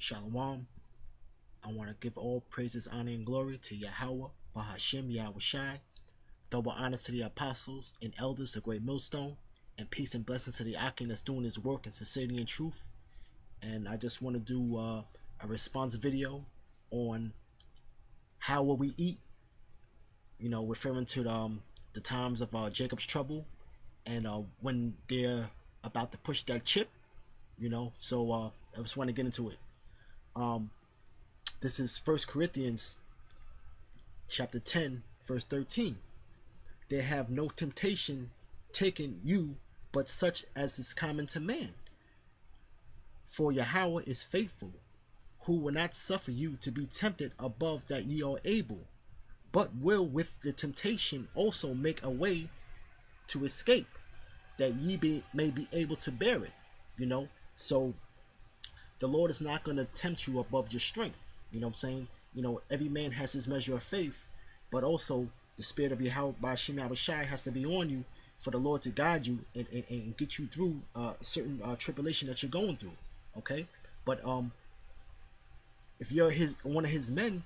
Shalom. I want to give all praises, honor, and glory to Yahweh, Bahashim, Yahweh Shai. Double honors to the apostles and elders, the great millstone, and peace and blessings to the Akim that's doing his work in sincerity and truth. And I just want to do a response video on how will we eat, referring to the times of Jacob's trouble and when they're about to push that chip, So I just want to get into it. This is First Corinthians chapter 10, verse 13. There have no temptation taken you but such as is common to man. For Yahweh is faithful, who will not suffer you to be tempted above that ye are able, but will with the temptation also make a way to escape, that ye may be able to bear it. So the Lord is not going to tempt you above your strength. You know what I'm saying? Every man has his measure of faith, but also the spirit of Yahweh by Shem Shai has to be on you for the Lord to guide you and get you through certain tribulation that you're going through. Okay? But if you're one of his men,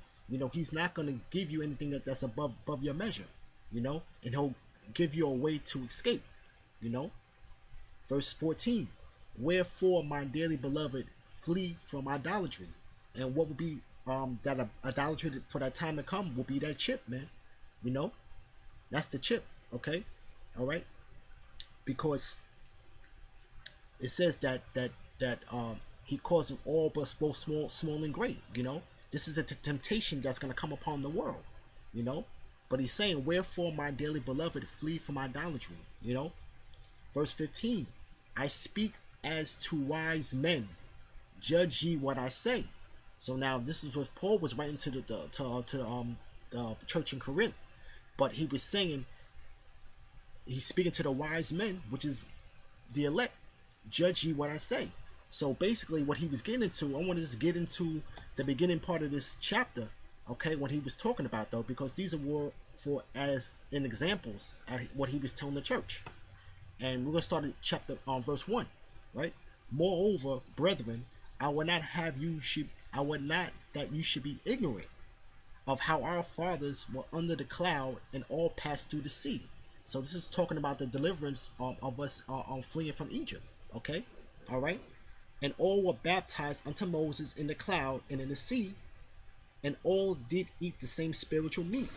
he's not going to give you anything that's above your measure, and he'll give you a way to escape. Verse 14. Wherefore, my dearly beloved, flee from idolatry. And what would be that idolatry for that time to come will be that chip, man. That's the chip. Okay, all right. Because it says that he causes all but both small and great. This is a temptation that's going to come upon the world. But he's saying, wherefore, my dearly beloved, flee from idolatry. Verse 15. I speak as to wise men, judge ye what I say. So now this is what Paul was writing to the church in Corinth, but he was saying, he's speaking to the wise men, which is the elect. Judge ye what I say. So basically, what he was getting into, I want to just get into the beginning part of this chapter, okay, what he was talking about though, because these were for as in examples at what he was telling the church. And we're gonna start at chapter verse 1, right? Moreover, brethren, I would not that you should be ignorant of how our fathers were under the cloud and all passed through the sea. So this is talking about the deliverance of us fleeing from Egypt. Okay, all right. And all were baptized unto Moses in the cloud and in the sea, and all did eat the same spiritual meat,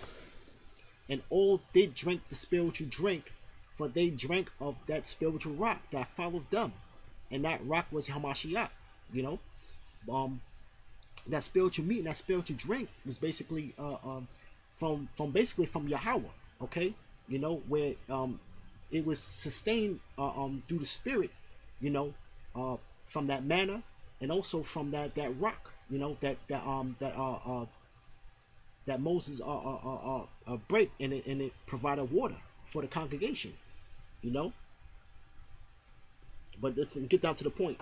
and all did drink the spiritual drink, for they drank of that spiritual rock that followed them, and that rock was Hamashiach. That spiritual meat and that spiritual drink was basically from Yahweh. Okay, where it was sustained through the spirit, from that manna, and also from that rock, that Moses break, and it provided water for the congregation. But let's get down to the point.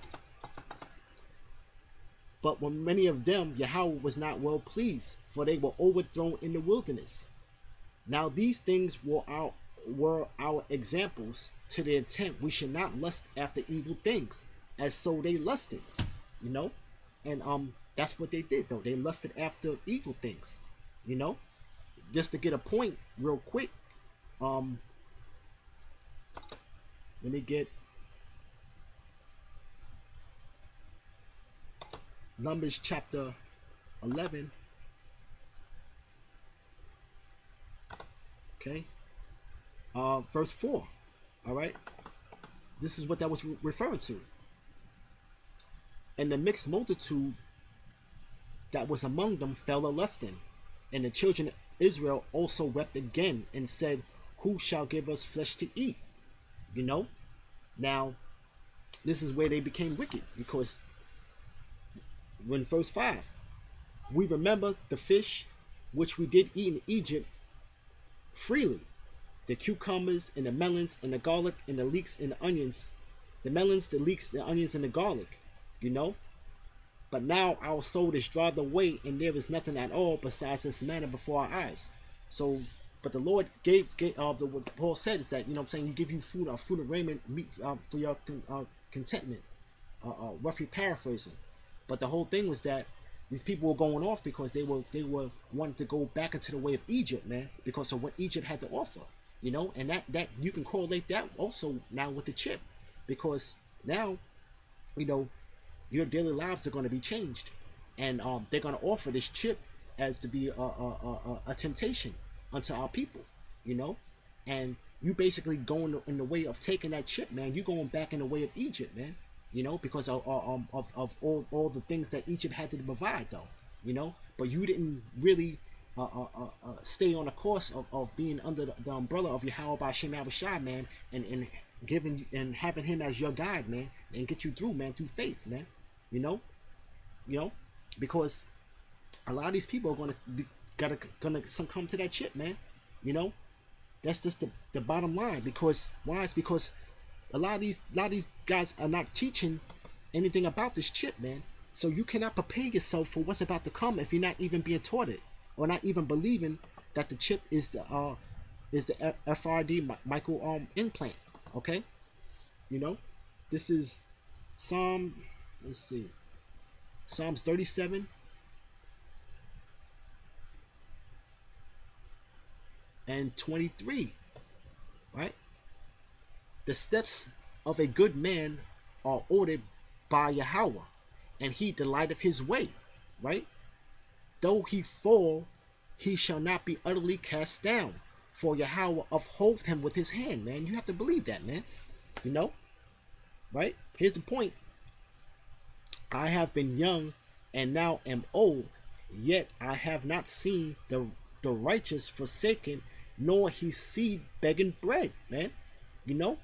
But when many of them Yahweh was not well pleased, for they were overthrown in the wilderness. Now these things were our examples, to the intent we should not lust after evil things, as so they lusted. And that's what they did though. They lusted after evil things. Just to get a point real quick. Let me get Numbers chapter 11. Okay. Verse 4. All right. This is what that was referring to. And the mixed multitude that was among them fell a lusting, and the children of Israel also wept again and said, who shall give us flesh to eat? Now this is where they became wicked, because when verse 5, we remember the fish which we did eat in Egypt freely, the cucumbers and the melons and the garlic and the leeks and the onions, the melons, the leeks, the onions, and the garlic, but now our soul is dried away, and there is nothing at all besides this manna before our eyes. So but the Lord gave what Paul said is that, he give you food of raiment, meat for your contentment, roughly paraphrasing. But the whole thing was that these people were going off because they were wanting to go back into the way of Egypt, man, because of what Egypt had to offer, you know. And that you can correlate that also now with the chip, because now, you know, your daily lives are going to be changed, and they're going to offer this chip as to be a temptation unto our people, you know. And you basically going in the way of taking that chip, man. You going back in the way of Egypt, man, you know, because of all the things that Egypt had to provide, though, you know. But you didn't really stay on the course of being under the umbrella of Yahweh Ba'Shem Yahushua, man, and giving and having him as your guide, man, and get you through, man, through faith, man, you know. Because a lot of these people are gonna succumb to that chip, man, you know. That's just the bottom line. Because why? It's because a lot of these guys are not teaching anything about this chip, man. So you cannot prepare yourself for what's about to come if you're not even being taught it, or not even believing that the chip is the FRD micro implant. Okay, you know, this is Psalm. Let's see, Psalms 37. And 23, right? The steps of a good man are ordered by Yahweh, and he delighteth his way, right? Though he fall, he shall not be utterly cast down, for Yahweh upholds him with his hand, man. You have to believe that, man, you know, right? Here's the point. I have been young and now am old, yet I have not seen the righteous forsaken, nor his seed begging bread, man, you know.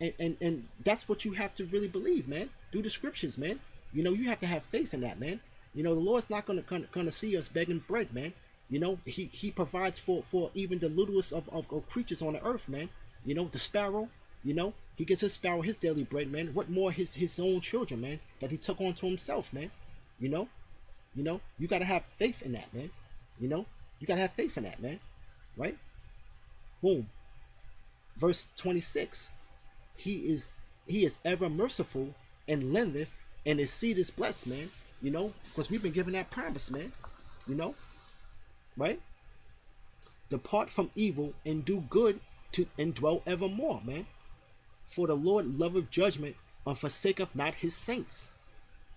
And that's what you have to really believe, man, through the scriptures, man. You know, you have to have faith in that, man. You know, the Lord's not gonna see us begging bread, man. You know, he provides for even the littlest of creatures on the earth, man. You know, the sparrow, you know, he gives his sparrow his daily bread, man. What more his own children, man, that he took on to himself, man. You know, you gotta have faith in that, man. You know, you gotta have faith in that, man. Right? Boom. Verse 26. He is ever merciful and lendeth, and his seed is blessed, man. You know, because we've been given that promise, man. You know, right? Depart from evil and do good and dwell evermore, man. For the Lord loveth judgment and forsaketh not his saints.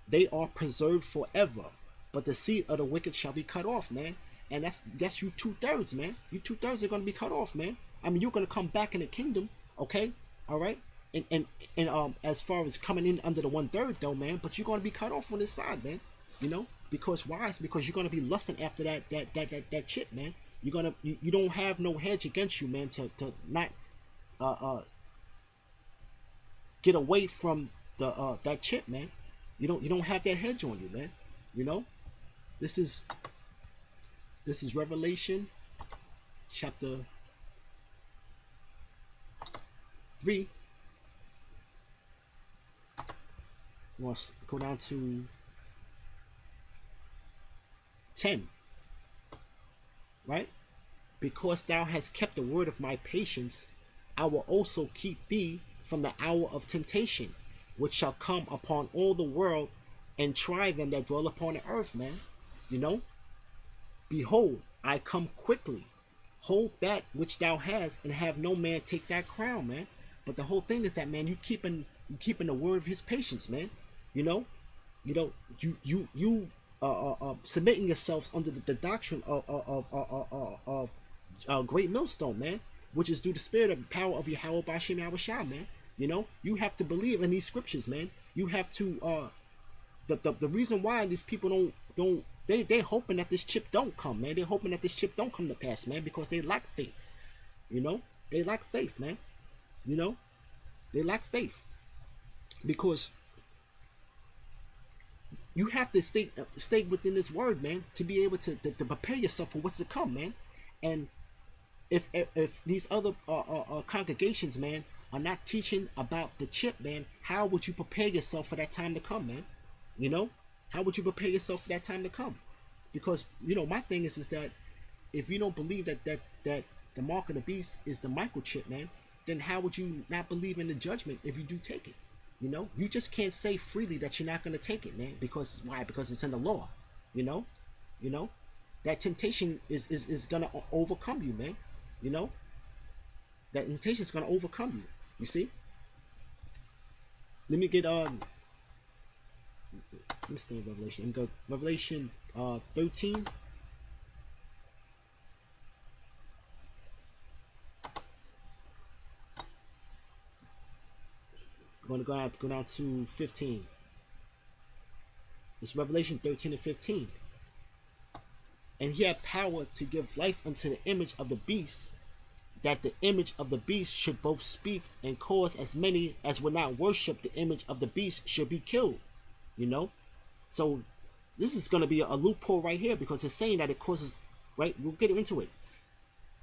They are preserved forever, but the seed of the wicked shall be cut off, man. And that's you 2/3, man. You 2/3 are gonna be cut off, man. I mean, you're gonna come back in the kingdom, okay? All right. And as far as coming in under the 1/3 though, man, but you're gonna be cut off on this side, man. You know, because why? It's because you're gonna be lusting after that chip, man. You don't have no hedge against you, man, to not get away from the that chip, man. You don't have that hedge on you, man. You know, this is Revelation chapter 3. We'll go down to 10. Right? Because thou hast kept the word of my patience, I will also keep thee from the hour of temptation, which shall come upon all the world, and try them that dwell upon the earth, man. You know? Behold, I come quickly. Hold that which thou hast, and have no man take that crown, man. But the whole thing is that, man, you keeping the word of his patience, man. You know, you submitting yourselves under the doctrine of great millstone, man, which is through the spirit and power of Yahweh Ba'Shem Yahushua, man. You know, you have to believe in these scriptures, man. You have to the reason why these people don't they're hoping that this chip don't come, man. They're hoping that this chip don't come to pass, man, because they lack faith. You know, they lack faith, man. You know, they lack faith because you have to stay within this word, man, to be able to prepare yourself for what's to come, man. And if these other congregations, man, are not teaching about the chip, man, how would you prepare yourself for that time to come, man? You know, how would you prepare yourself for that time to come? Because, you know, my thing is that if you don't believe that the mark of the beast is the microchip, man, then how would you not believe in the judgment if you do take it? You know, you just can't say freely that you're not going to take it, man. Because why? Because it's in the law. You know, you know, that temptation is going to overcome you, man. You know, that temptation is going to overcome you. You see? Let me get let me stay in Revelation. Let me go Revelation 13. I'm going to go down to 15. It's Revelation 13 and 15. And he had power to give life unto the image of the beast, that the image of the beast should both speak and cause as many as would not worship the image of the beast should be killed. You know? So this is going to be a loophole right here, because it's saying that it causes, right? We'll get into it.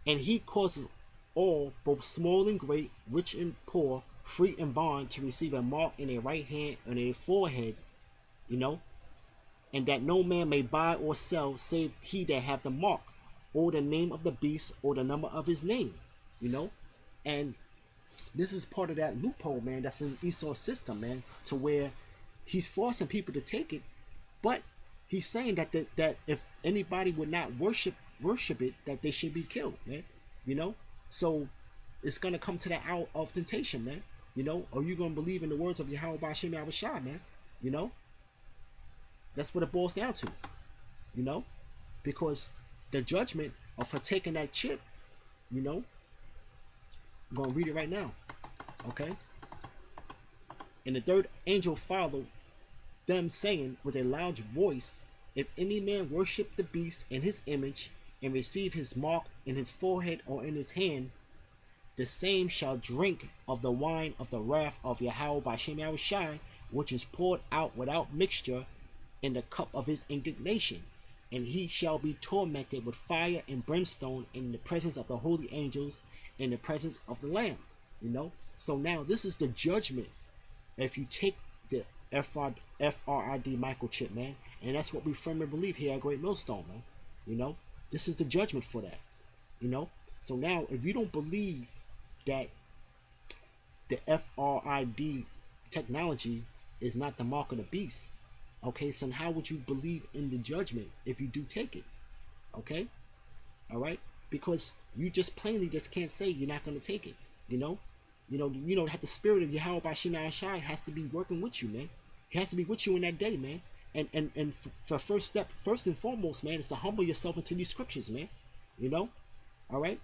And he causes all, both small and great, rich and poor, free and bond, to receive a mark in their right hand and their forehead, you know, and that no man may buy or sell save he that hath the mark, or the name of the beast, or the number of his name, you know. And this is part of that loophole, man, that's in Esau's system, man, to where he's forcing people to take it, but he's saying that that if anybody would not worship it, that they should be killed, man. You know, so it's gonna come to that hour of temptation, man. You know, are you gonna believe in the words of Yahweh Bashim Yahushua, man? You know, that's what it boils down to. You know, because the judgment of for taking that chip, you know, I'm gonna read it right now, okay? And the third angel followed them, saying with a loud voice, if any man worship the beast in his image, and receive his mark in his forehead or in his hand, the same shall drink of the wine of the wrath of Yahweh by Shem Yahushai, which is poured out without mixture in the cup of his indignation. And he shall be tormented with fire and brimstone in the presence of the holy angels, in the presence of the Lamb. You know? So now this is the judgment if you take the FRID microchip, man. And that's what we firmly believe here at Great Millstone, man. You know? This is the judgment for that. You know? So now, if you don't believe that the FRID technology is not the mark of the beast, okay, so how would you believe in the judgment if you do take it? Okay? Alright? Because you just plainly just can't say you're not going to take it. You know? You know, have the spirit of Yahweh Bashim Shai has to be working with you, man. He has to be with you in that day, man. And for first and foremost, man, is to humble yourself into these scriptures, man. You know? Alright?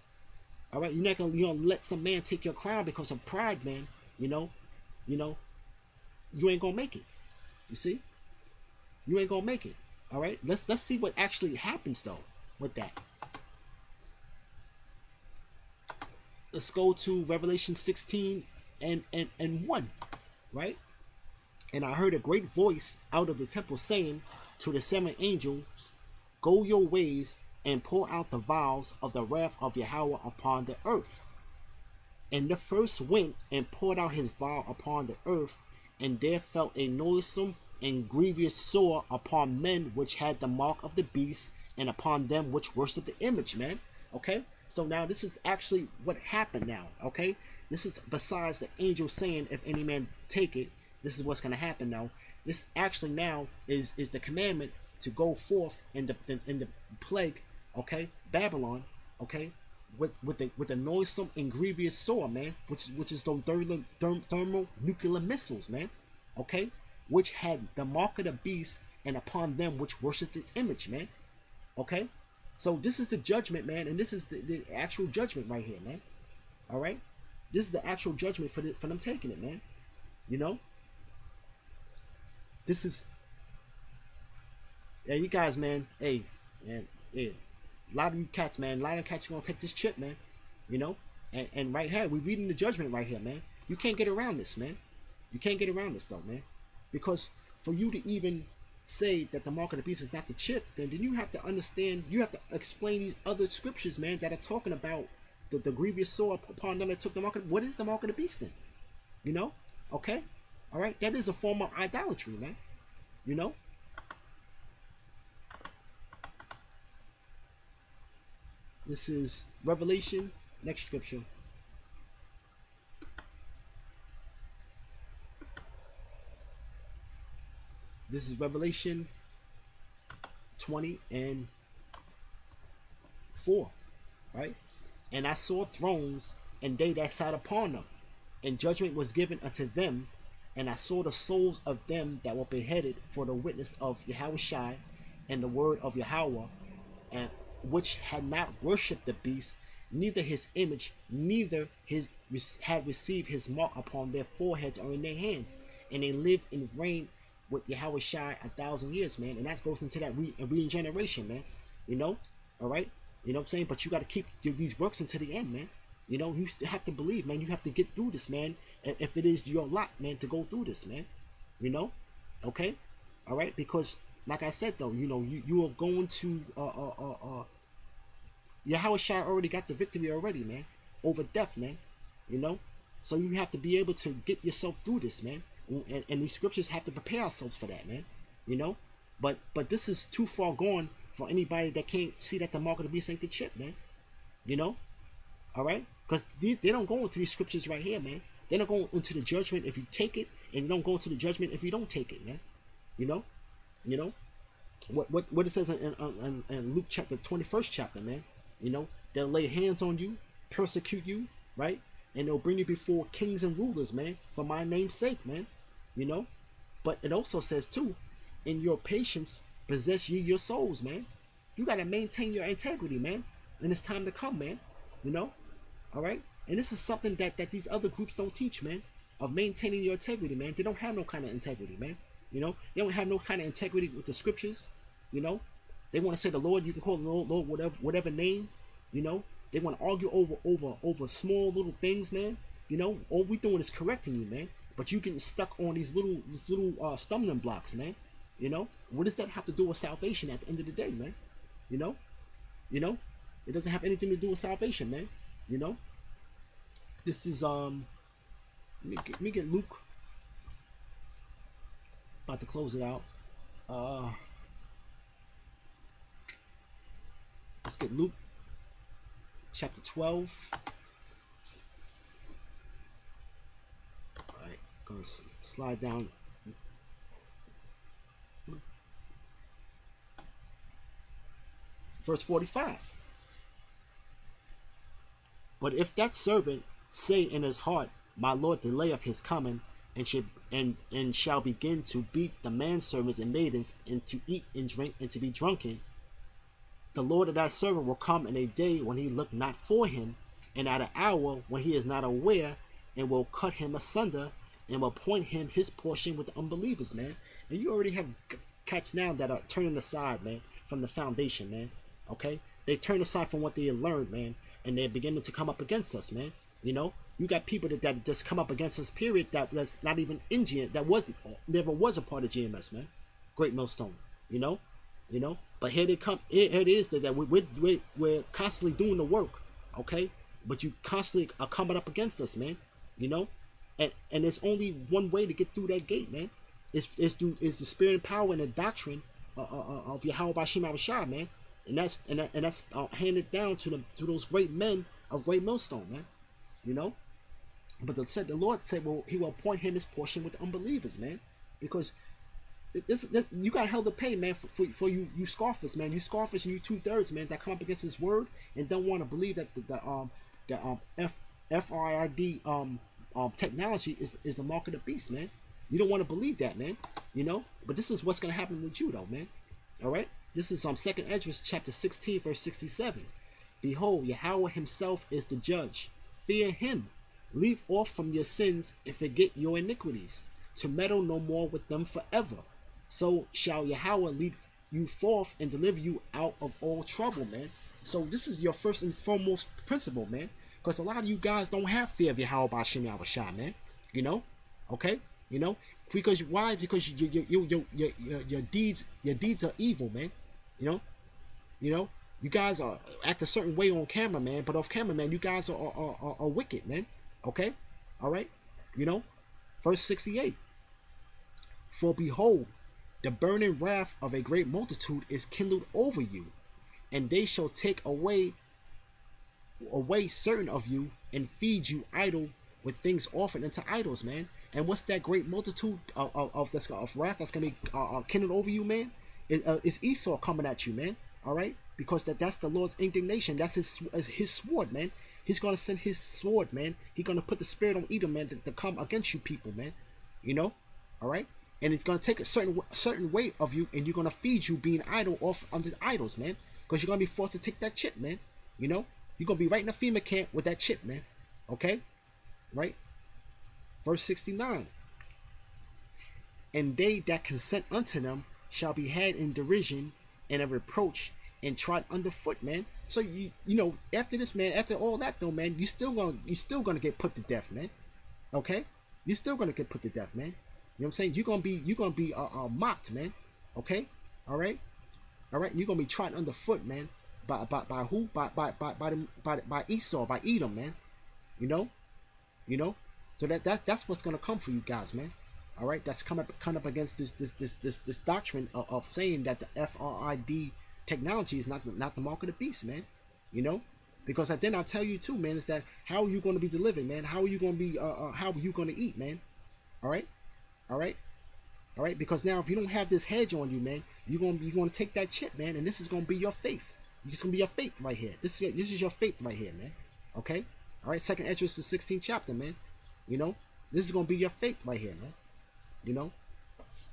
Alright? You're not gonna let some man take your crown because of pride, man. You know? You ain't gonna make it. You see? You ain't gonna make it. Alright? Let's see what actually happens though with that. Let's go to Revelation 16 and 1. Right? And I heard a great voice out of the temple saying to the seven angels, go your ways and pour out the vials of the wrath of Yahweh upon the earth. And the first went and poured out his vial upon the earth, and there fell a noisome and grievous sore upon men which had the mark of the beast, and upon them which worshipped the image, man. Okay? So now this is actually what happened now, okay? This is besides the angel saying, if any man take it, this is what's going to happen now. This actually now is the commandment to go forth in the plague, okay, Babylon, okay, with the noisome and grievous sore, man, which is those thermal nuclear missiles, man, okay, which had the mark of the beast, and upon them which worshipped its image, man, okay. So this is the judgment, man, and this is the actual judgment right here, man. All right, this is the actual judgment for them taking it, man. You know. This is, yeah, you guys, man. Hey, man, a lot of you cats, man. A lot of cats are gonna take this chip, man. You know, and right here, we're reading the judgment right here, man. You can't get around this, man. You can't get around this, though, man. Because for you to even say that the mark of the beast is not the chip, then you have to understand. You have to explain these other scriptures, man, that are talking about the grievous sore upon them that took the mark of. What is the mark of the beast then? You know, okay. All right, that is a form of idolatry, man. You know? This is Revelation, next scripture. This is Revelation 20 and 4, right? And I saw thrones, and they that sat upon them, and judgment was given unto them. And I saw the souls of them that were beheaded for the witness of Yahushai and the word of Yahweh, and which had not worshipped the beast, neither his image, neither his had received his mark upon their foreheads or in their hands. And they lived and reigned with Yahushai 1,000 years, man. And that goes into that regeneration, man. You know, all right. You know what I'm saying? But you got to keep these works until the end, man. You know, you still have to believe, man. You have to get through this, man. And if it is your lot, man, to go through this, man. You know, okay, all right. Because, like I said, though, you know, you are going to Yahushua already got the victory already, man, over death, man. You know, so you have to be able to get yourself through this, man. And these scriptures have to prepare ourselves for that, man. You know, but this is too far gone for anybody that can't see that the mark of the beast ain't the chip, man. You know, all right, because they don't go into these scriptures right here, man. They don't go into the judgment if you take it, and you don't go into the judgment if you don't take it, man. You know, what it says in Luke chapter 21st chapter, man. You know, they'll lay hands on you, persecute you, right, and they'll bring you before kings and rulers, man, for my name's sake, man. You know, but it also says too, in your patience possess ye your souls, man. You gotta maintain your integrity, man, and it's time to come, man. You know, all right. And this is something that these other groups don't teach, man, of maintaining your integrity, man. They don't have no kind of integrity, man. You know, they don't have no kind of integrity with the scriptures. You know, they want to say the Lord. You can call the Lord whatever name. You know, they want to argue over small little things, man. You know, all we doing is correcting you, man. But you getting stuck on these little stumbling blocks, man. You know, what does that have to do with salvation at the end of the day, man? You know, it doesn't have anything to do with salvation, man. You know. This is let me get Luke. About to close it out. Let's get Luke chapter 12. Alright, gonna slide down. Verse 45. But if that servant say in his heart, my Lord delayeth his coming, and shall begin to beat the manservants and maidens, and to eat and drink and to be drunken, the Lord of that servant will come in a day when he look not for him, and at an hour when he is not aware, and will cut him asunder, and will appoint him his portion with the unbelievers, man. And you already have cats now that are turning aside, man, from the foundation, man. Okay, they turn aside from what they learned, man, and they're beginning to come up against us, man. You know, you got people that just come up against us, period, that was not even in GM, that never was a part of GMS, man. Great Millstone, you know. But here they come. Here it is that we're constantly doing the work, okay. But you constantly are coming up against us, man. You know, and there's only one way to get through that gate, man. It's the spirit and power and the doctrine of Yahweh Bashim Abishai, man. And that's handed down to those great men of Great Millstone, man. You know, but the Lord said, well, he will appoint him his portion with the unbelievers, man, because this you got hell to pay, man, for you scoffers, man, you scoffers and you 2/3, man, that come up against his word and don't want to believe that the FRID technology is the mark of the beast, man. You don't want to believe that, man. You know, but this is what's gonna happen with you, though, man. All right, this is 2nd Esdras chapter 16 verse 67. Behold, Yahweh himself is the judge. Fear him, leave off from your sins and forget your iniquities, to meddle no more with them forever. So shall Yahweh lead you forth and deliver you out of all trouble, man. So this is your first and foremost principle, man, because a lot of you guys don't have fear of Yahweh Bashim Yahushua, man. You know, okay, you know, because why? Because your deeds are evil, man. You know. You guys are act a certain way on camera, man, but off camera, man, you guys are wicked, man. Okay? All right? You know? Verse 68. For behold, the burning wrath of a great multitude is kindled over you, and they shall take away certain of you, and feed you idle with things offered unto idols, man. And what's that great multitude of wrath that's gonna be kindled over you, man? Is Esau coming at you, man? All right, because that's the Lord's indignation. That's his sword, man. He's gonna send his sword, man. He's gonna put the spirit on Edom, man, to come against you people, man. You know, all right. And he's gonna take a certain weight of you, and you're gonna feed you being idle off under idols, man. Because you're gonna be forced to take that chip, man. You know, you're gonna be right in the FEMA camp with that chip, man. Okay, right. Verse 69. And they that consent unto them shall be had in derision and a reproach and trod underfoot, man. So you know, after this, man, after all that though, man, you still gonna get put to death, man. Okay, you're still gonna get put to death, man. You know what I'm saying? You're gonna be mocked, man. Okay, all right, all right. And you're gonna be trodden underfoot, man. By who? By Esau, by Edom, man. You know, you know. So that's what's gonna come for you guys, man. All right, that's come up against this doctrine of saying that the FRID technology is not the mark of the beast, man. You know, because then I'll tell you too, man, is that how are you going to be delivered, man? How are you going to be how are you going to eat, man? All right, all right, all right. Because now if you don't have this hedge on you, man, you're gonna take that chip, man, and this is gonna be your faith. It's gonna be your faith right here. This is your faith right here, man. Okay, all right. Second Esdras, the 16th chapter, man. You know, this is gonna be your faith right here, man. You know,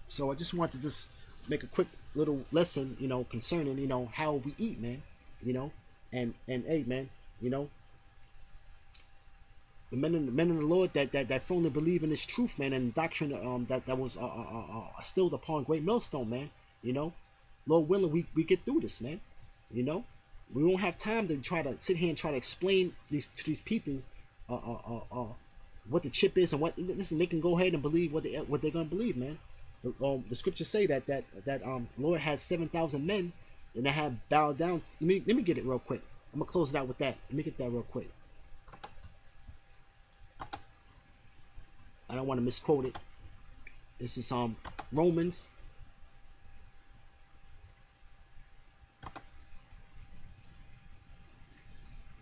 so I just want to just make a quick little lesson, you know, concerning, you know, how we eat, man. You know, and hey, man, you know, the men in the Lord that firmly believe in this truth, man, and doctrine that was instilled upon Great Millstone, man. You know, Lord willing, we get through this, man. You know, we won't have time to try to sit here and try to explain to these people what the chip is and what. Listen, they can go ahead and believe what they're gonna believe, man. The scriptures say that the Lord had 7,000 men and they had bowed down. Let me get it real quick. I'm gonna close it out with that. Let me get that real quick. I don't want to misquote it. This is Romans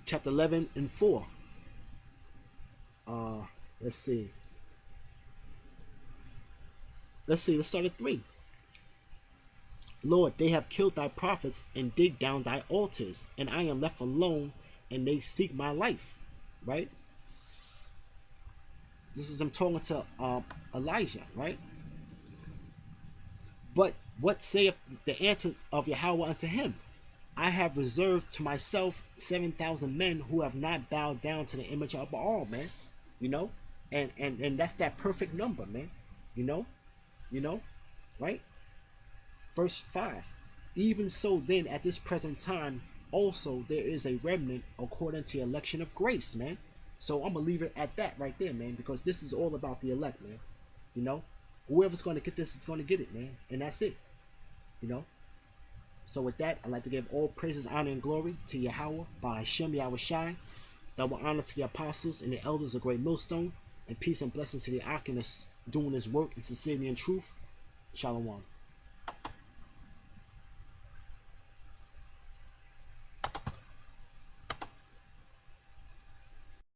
chapter 11 and 4. Let's see. Let's start at 3. Lord, they have killed thy prophets and dig down thy altars, and I am left alone, and they seek my life. Right? This is I'm talking to Elijah, right? But what saith the answer of Yahweh unto him? I have reserved to myself 7,000 men who have not bowed down to the image of Baal, man. You know, and that's that perfect number, man. You know, right? Verse 5. Even so, then, at this present time, also there is a remnant according to the election of grace, man. So I'm gonna leave it at that right there, man, because this is all about the elect, man. You know, whoever's gonna get this is gonna get it, man, and that's it. You know. So with that, I'd like to give all praises, honor, and glory to Yahweh by Hashem Yahushai. Double honor to the apostles and the elders of Great Millstone, and peace and blessings to the Akim that's doing his work in sincerity and truth. Shalom.